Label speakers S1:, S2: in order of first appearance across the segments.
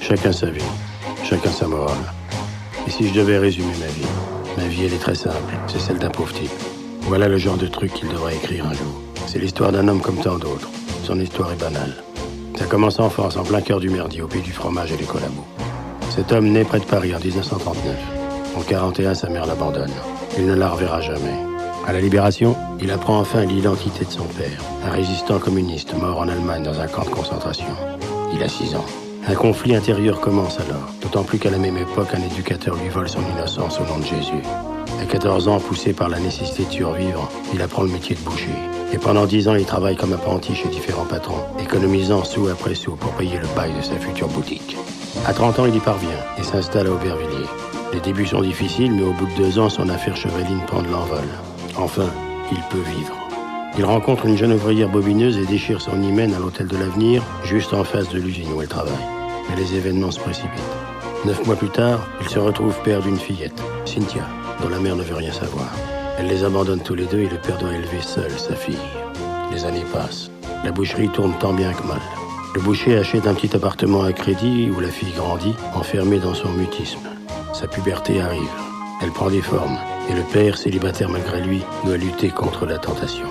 S1: Chacun sa vie, chacun sa morale. Et si je devais résumer ma vie elle est très simple, c'est celle d'un pauvre type. Voilà le genre de truc qu'il devrait écrire un jour. C'est l'histoire d'un homme comme tant d'autres. Son histoire est banale. Ça commence en France, en plein cœur du merdier, au pays du fromage et des collabos. Cet homme naît près de Paris en 1939. En 41, sa mère l'abandonne. Il ne la reverra jamais. À la Libération, il apprend enfin l'identité de son père, un résistant communiste mort en Allemagne dans un camp de concentration. Il a 6 ans. Un conflit intérieur commence alors, d'autant plus qu'à la même époque, un éducateur lui vole son innocence au nom de Jésus. À 14 ans, poussé par la nécessité de survivre, il apprend le métier de boucher. Et pendant 10 ans, il travaille comme apprenti chez différents patrons, économisant sou après sou pour payer le bail de sa future boutique. À 30 ans, il y parvient et s'installe à Aubervilliers. Les débuts sont difficiles, mais au bout de 2 ans, son affaire chevaline prend de l'envol. Enfin, il peut vivre. Il rencontre une jeune ouvrière bobineuse et déchire son hymen à l'hôtel de l'Avenir, juste en face de l'usine où elle travaille. Mais les événements se précipitent. 9 mois plus tard, il se retrouve père d'une fillette, Cynthia, dont la mère ne veut rien savoir. Elle les abandonne tous les deux et le père doit élever seul sa fille. Les années passent. La boucherie tourne tant bien que mal. Le boucher achète un petit appartement à crédit où la fille grandit, enfermée dans son mutisme. Sa puberté arrive. Elle prend des formes. Et le père, célibataire malgré lui, doit lutter contre la tentation.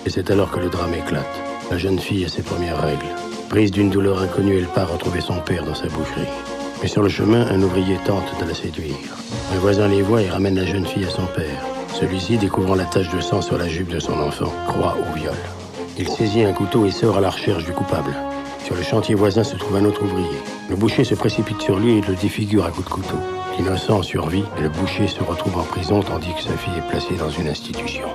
S1: Et c'est alors que le drame éclate. La jeune fille a ses premières règles. Prise d'une douleur inconnue, elle part retrouver son père dans sa boucherie. Mais sur le chemin, un ouvrier tente de la séduire. Un voisin les voit et ramène la jeune fille à son père. Celui-ci, découvrant la tache de sang sur la jupe de son enfant, croit au viol. Il saisit un couteau et sort à la recherche du coupable. Sur le chantier voisin se trouve un autre ouvrier. Le boucher se précipite sur lui et le défigure à coups de couteau. L'innocent survit et le boucher se retrouve en prison tandis que sa fille est placée dans une institution.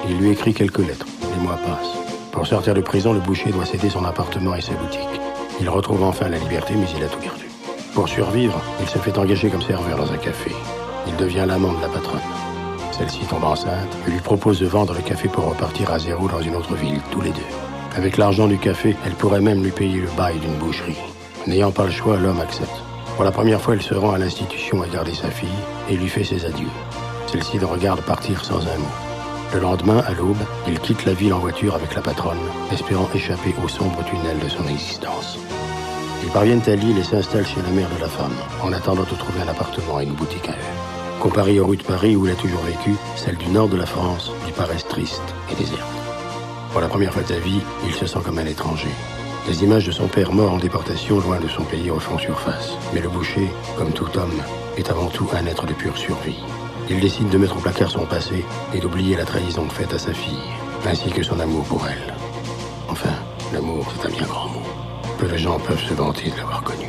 S1: Il lui écrit quelques lettres. Les mois passent. Pour sortir de prison, le boucher doit céder son appartement et sa boutique. Il retrouve enfin la liberté, mais il a tout perdu. Pour survivre, il se fait engager comme serveur dans un café. Il devient l'amant de la patronne. Celle-ci tombe enceinte et lui propose de vendre le café pour repartir à zéro dans une autre ville, tous les deux. Avec l'argent du café, elle pourrait même lui payer le bail d'une boucherie. N'ayant pas le choix, l'homme accepte. Pour la première fois, elle se rend à l'institution à garder sa fille et lui fait ses adieux. Celle-ci le regarde partir sans un mot. Le lendemain, à l'aube, il quitte la ville en voiture avec la patronne, espérant échapper au sombre tunnel de son existence. Ils parviennent à Lille et s'installent chez la mère de la femme, en attendant de trouver un appartement et une boutique à elle. Comparée aux rues de Paris où il a toujours vécu, celle du nord de la France lui paraissent tristes et désertes. Pour la première fois de sa vie, il se sent comme un étranger. Les images de son père mort en déportation loin de son pays refont surface. Mais le boucher, comme tout homme, est avant tout un être de pure survie. Il décide de mettre au placard son passé et d'oublier la trahison faite à sa fille, ainsi que son amour pour elle. Enfin, l'amour, c'est un bien grand mot. Peu de gens peuvent se vanter de l'avoir connu.